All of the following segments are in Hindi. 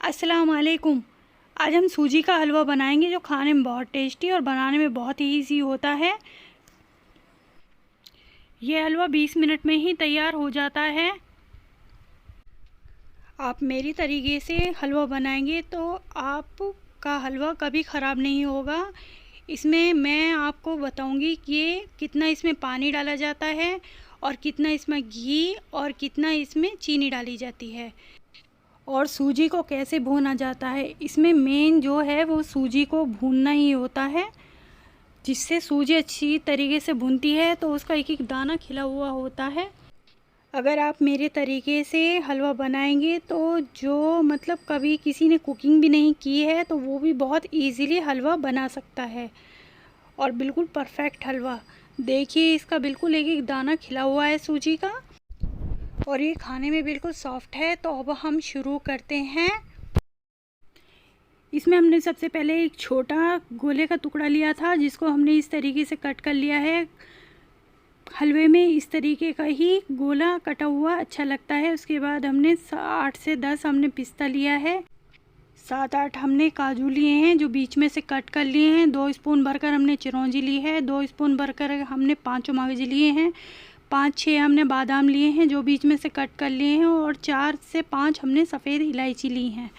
अस्सलाम वालेकुम। आज हम सूजी का हलवा बनाएंगे जो खाने में बहुत टेस्टी और बनाने में बहुत ही ईजी होता है। ये हलवा 20 मिनट में ही तैयार हो जाता है। आप मेरी तरीके से हलवा बनाएंगे तो आपका हलवा कभी ख़राब नहीं होगा। इसमें मैं आपको बताऊंगी कि कितना इसमें पानी डाला जाता है और कितना इसमें घी और कितना इसमें चीनी डाली जाती है और सूजी को कैसे भूना जाता है। इसमें मेन जो है वो सूजी को भूनना ही होता है। जिससे सूजी अच्छी तरीके से भूनती है तो उसका एक एक दाना खिला हुआ होता है। अगर आप मेरे तरीके से हलवा बनाएंगे तो जो कभी किसी ने कुकिंग भी नहीं की है तो वो भी बहुत इजीली हलवा बना सकता है और बिल्कुल परफेक्ट हलवा। देखिए इसका बिल्कुल एक एक दाना खिला हुआ है सूजी का और ये खाने में बिल्कुल सॉफ्ट है। तो अब हम शुरू करते हैं। इसमें हमने सबसे पहले एक छोटा गोले का टुकड़ा लिया था जिसको हमने इस तरीके से कट कर लिया है। हलवे में इस तरीके का ही गोला कटा हुआ अच्छा लगता है। उसके बाद हमने 8 से 10 हमने पिस्ता लिया है, 7-8 हमने काजू लिए हैं जो बीच में से कट कर लिए हैं, 2 स्पून भरकर हमने चिरौंजी ली है, 2 स्पून भरकर हमने 5 मगज लिए हैं, 5-6 हमने बादाम लिए हैं जो बीच में से कट कर लिए हैं और 4 से 5 हमने सफ़ेद इलायची ली हैं।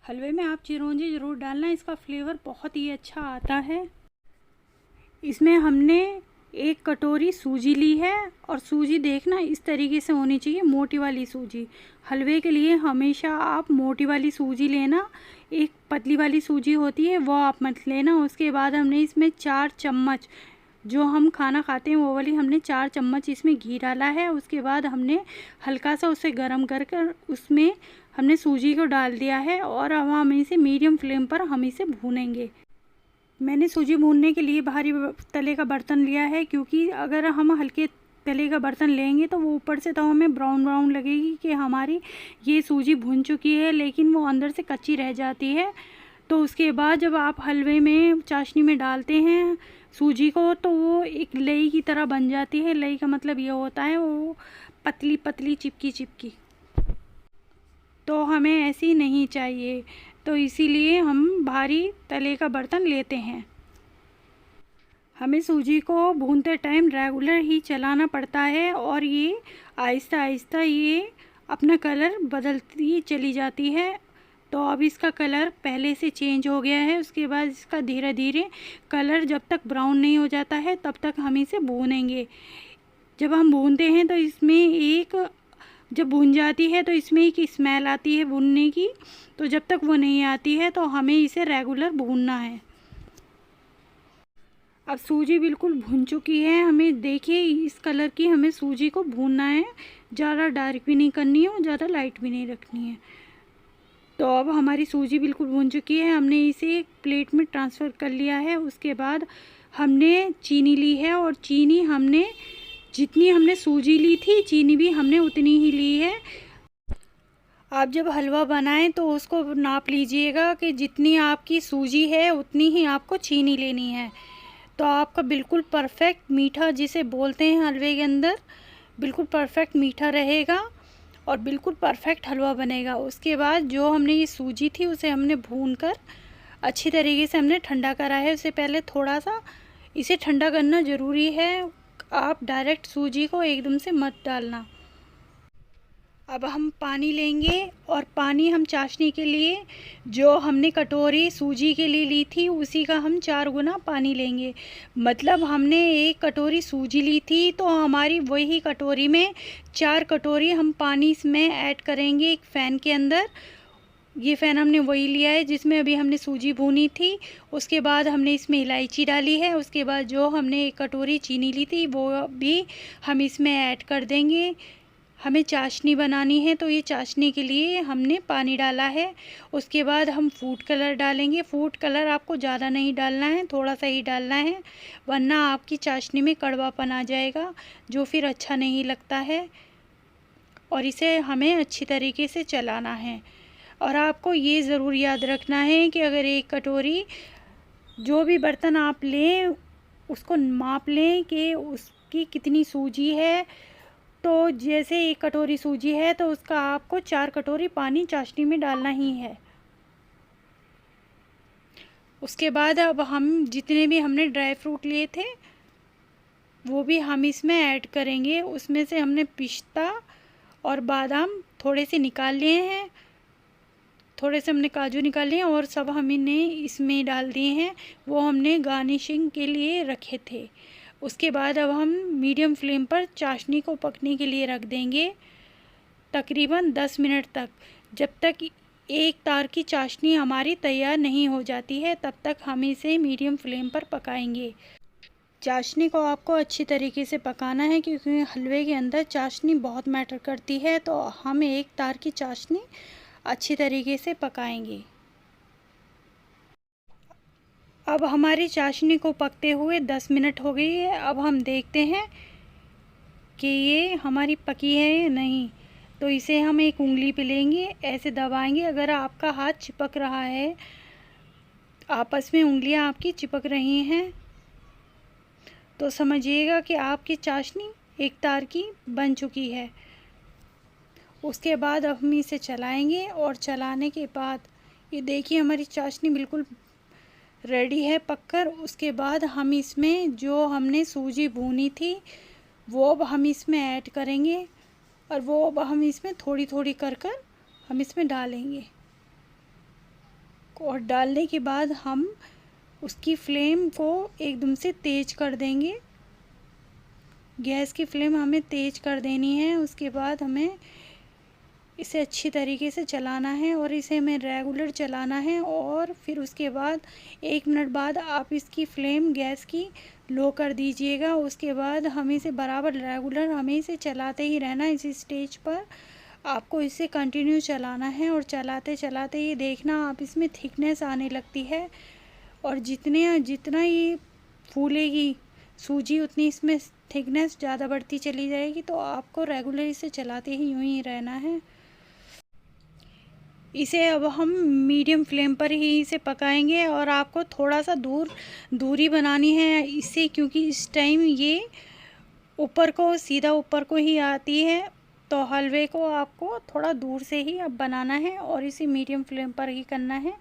हलवे में आप चिरौंजी ज़रूर डालना, इसका फ्लेवर बहुत ही अच्छा आता है। इसमें हमने 1 कटोरी सूजी ली है और सूजी देखना इस तरीके से होनी चाहिए, मोटी वाली सूजी। हलवे के लिए हमेशा आप मोटी वाली सूजी लेना, एक पतली वाली सूजी होती है वो आप मत लेना। उसके बाद हमने इसमें 4 चम्मच जो हम खाना खाते हैं वो वाली हमने 4 चम्मच इसमें घी डाला है। उसके बाद हमने हल्का सा उसे गर्म कर कर उसमें हमने सूजी को डाल दिया है और अब हम इसे मीडियम फ्लेम पर हम इसे भूनेंगे। मैंने सूजी भूनने के लिए भारी तले का बर्तन लिया है क्योंकि अगर हम हल्के तले का बर्तन लेंगे तो वो ऊपर से तो हमें ब्राउन ब्राउन लगेगी कि हमारी ये सूजी भून चुकी है, लेकिन वो अंदर से कच्ची रह जाती है। तो उसके बाद जब आप हलवे में चाशनी में डालते हैं सूजी को तो वो एक लई की तरह बन जाती है। लई का मतलब ये होता है वो पतली पतली चिपकी चिपकी, तो हमें ऐसी नहीं चाहिए। तो इसीलिए हम भारी तले का बर्तन लेते हैं। हमें सूजी को भूनते टाइम रेगुलर ही चलाना पड़ता है और ये आहिस्ता आहिस्ता ये अपना कलर बदलती चली जाती है। तो अब इसका कलर पहले से चेंज हो गया है। उसके बाद इसका धीरे धीरे कलर जब तक ब्राउन नहीं हो जाता है तब तक हम इसे भूनेंगे। जब हम भूनते हैं तो इसमें जब भून जाती है तो इसमें एक स्मेल आती है भूनने की, तो जब तक वो नहीं आती है तो हमें इसे रेगुलर भूनना है। अब सूजी बिल्कुल भुन चुकी है। हमें देखिए इस कलर की हमें सूजी को भूनना है, ज़्यादा डार्क भी नहीं करनी है और ज़्यादा लाइट भी नहीं रखनी है। तो अब हमारी सूजी बिल्कुल भून चुकी है, हमने इसे एक प्लेट में ट्रांसफ़र कर लिया है। उसके बाद हमने चीनी ली है और चीनी हमने जितनी हमने सूजी ली थी चीनी भी हमने उतनी ही ली है। आप जब हलवा बनाएं तो उसको नाप लीजिएगा कि जितनी आपकी सूजी है उतनी ही आपको चीनी लेनी है। तो आपका बिल्कुल परफेक्ट मीठा जिसे बोलते हैं हलवे के अंदर बिल्कुल परफेक्ट मीठा रहेगा और बिल्कुल परफेक्ट हलवा बनेगा। उसके बाद जो हमने ये सूजी थी उसे हमने भूनकर अच्छी तरीके से हमने ठंडा करा है। उससे पहले थोड़ा सा इसे ठंडा करना ज़रूरी है, आप डायरेक्ट सूजी को एकदम से मत डालना। अब हम पानी लेंगे और पानी हम चाशनी के लिए जो हमने कटोरी सूजी के लिए ली थी उसी का हम 4 गुना पानी लेंगे। मतलब हमने 1 कटोरी सूजी ली थी तो हमारी वही कटोरी में 4 कटोरी हम पानी इसमें ऐड करेंगे एक फ़ैन के अंदर। ये फ़ैन हमने वही लिया है जिसमें अभी हमने सूजी भूनी थी। उसके बाद हमने इसमें इलायची डाली है। उसके बाद जो हमने 1 कटोरी चीनी ली थी वो भी हम इसमें ऐड कर देंगे। हमें चाशनी बनानी है तो ये चाशनी के लिए हमने पानी डाला है। उसके बाद हम फूड कलर डालेंगे। फूड कलर आपको ज़्यादा नहीं डालना है, थोड़ा सा ही डालना है, वरना आपकी चाशनी में कड़वापन आ जाएगा जो फिर अच्छा नहीं लगता है। और इसे हमें अच्छी तरीके से चलाना है। और आपको ये ज़रूर याद रखना है कि अगर 1 कटोरी जो भी बर्तन आप लें उसको माप लें कि उसकी कितनी सूजी है। तो जैसे 1 कटोरी सूजी है तो उसका आपको 4 कटोरी पानी चाशनी में डालना ही है। उसके बाद अब हम जितने भी हमने ड्राई फ्रूट लिए थे वो भी हम इसमें ऐड करेंगे। उसमें से हमने पिस्ता और बादाम थोड़े से निकाल लिए हैं, थोड़े से हमने काजू निकाल लिए और सब हमने इसमें डाल दिए हैं। वो हमने गार्निशिंग के लिए रखे थे। उसके बाद अब हम मीडियम फ्लेम पर चाशनी को पकने के लिए रख देंगे तकरीबन 10 मिनट तक। जब तक एक तार की चाशनी हमारी तैयार नहीं हो जाती है तब तक हम इसे मीडियम फ्लेम पर पकाएंगे। चाशनी को आपको अच्छी तरीके से पकाना है क्योंकि हलवे के अंदर चाशनी बहुत मैटर करती है। तो हम एक तार की चाशनी अच्छी तरीके से पकाएंगे। अब हमारी चाशनी को पकते हुए 10 मिनट हो गई है। अब हम देखते हैं कि ये हमारी पकी है या नहीं। तो इसे हम एक उंगली पे लेंगे, ऐसे दबाएंगे। अगर आपका हाथ चिपक रहा है, आपस में उंगलियां आपकी चिपक रही हैं, तो समझिएगा कि आपकी चाशनी एक तार की बन चुकी है। उसके बाद अब हम इसे चलाएंगे और चलाने के बाद ये देखिए हमारी चाशनी बिल्कुल रेडी है पककर। उसके बाद हम इसमें जो हमने सूजी भूनी थी वो अब हम इसमें ऐड करेंगे और वो अब हम इसमें थोड़ी थोड़ी कर हम इसमें डालेंगे। और डालने के बाद हम उसकी फ्लेम को एकदम से तेज कर देंगे। गैस की फ्लेम हमें तेज कर देनी है। उसके बाद हमें इसे अच्छी तरीके से चलाना है और इसे हमें रेगुलर चलाना है। और फिर उसके बाद 1 मिनट बाद आप इसकी फ्लेम गैस की लो कर दीजिएगा। उसके बाद हमें इसे बराबर रेगुलर हमें इसे चलाते ही रहना। इस स्टेज पर आपको इसे कंटिन्यू चलाना है और चलाते चलाते ये देखना आप इसमें थिकनेस आने लगती है। और जितना ये फूलेगी सूजी उतनी इसमें थिकनेस ज़्यादा बढ़ती चली जाएगी। तो आपको रेगुलर इसे चलाते ही यूँ ही रहना है। इसे अब हम मीडियम फ्लेम पर ही इसे पकाएंगे और आपको थोड़ा सा दूरी बनानी है इससे, क्योंकि इस टाइम ये ऊपर को सीधा ऊपर को ही आती है। तो हलवे को आपको थोड़ा दूर से ही अब बनाना है और इसे मीडियम फ्लेम पर ही करना है।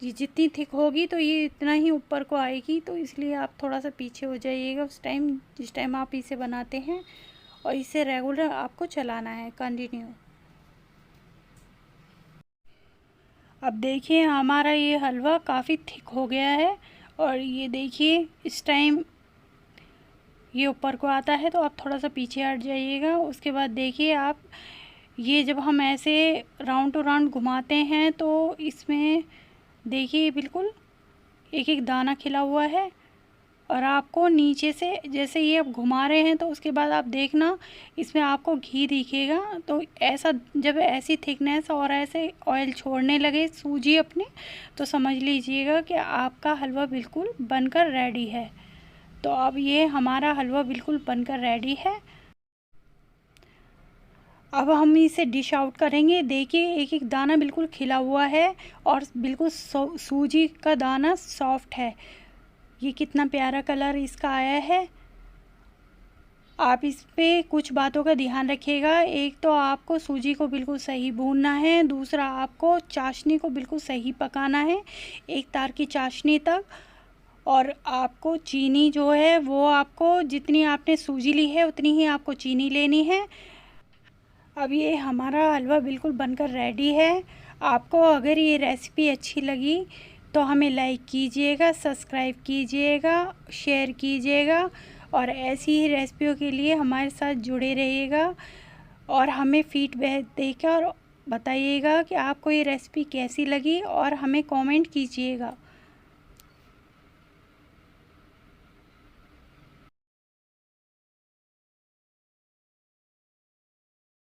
ये जितनी थिक होगी तो ये इतना ही ऊपर को आएगी। तो इसलिए आप थोड़ा सा पीछे हो जाइएगा उस टाइम जिस टाइम आप इसे बनाते हैं। और इसे रेगुलर आपको चलाना है कंटिन्यू। अब देखिए हमारा ये हलवा काफ़ी थिक हो गया है और ये देखिए इस टाइम ये ऊपर को आता है। तो आप थोड़ा सा पीछे हट जाइएगा। उसके बाद देखिए आप ये जब हम ऐसे राउंड टू राउंड घुमाते हैं तो इसमें देखिए बिल्कुल एक एक दाना खिला हुआ है। और आपको नीचे से जैसे ये अब घुमा रहे हैं तो उसके बाद आप देखना इसमें आपको घी दिखेगा। तो ऐसा जब ऐसी थिकनेस और ऐसे ऑयल छोड़ने लगे सूजी अपने, तो समझ लीजिएगा कि आपका हलवा बिल्कुल बनकर रेडी है। तो अब ये हमारा हलवा बिल्कुल बनकर रेडी है। अब हम इसे डिश आउट करेंगे। देखिए एक एक दाना बिल्कुल खिला हुआ है और बिल्कुल सूजी का दाना सॉफ्ट है। ये कितना प्यारा कलर इसका आया है। आप इस पे कुछ बातों का ध्यान रखिएगा। एक तो आपको सूजी को बिल्कुल सही भूनना है, दूसरा आपको चाशनी को बिल्कुल सही पकाना है एक तार की चाशनी तक। और आपको चीनी जो है वो आपको जितनी आपने सूजी ली है उतनी ही आपको चीनी लेनी है। अब ये हमारा हलवा बिल्कुल बनकर रेडी है। आपको अगर ये रेसिपी अच्छी लगी तो हमें लाइक कीजिएगा, सब्सक्राइब कीजिएगा, शेयर कीजिएगा और ऐसी ही रेसिपियों के लिए हमारे साथ जुड़े रहिएगा। और हमें फीडबैक देकर बताइएगा कि आपको ये रेसिपी कैसी लगी और हमें कमेंट कीजिएगा।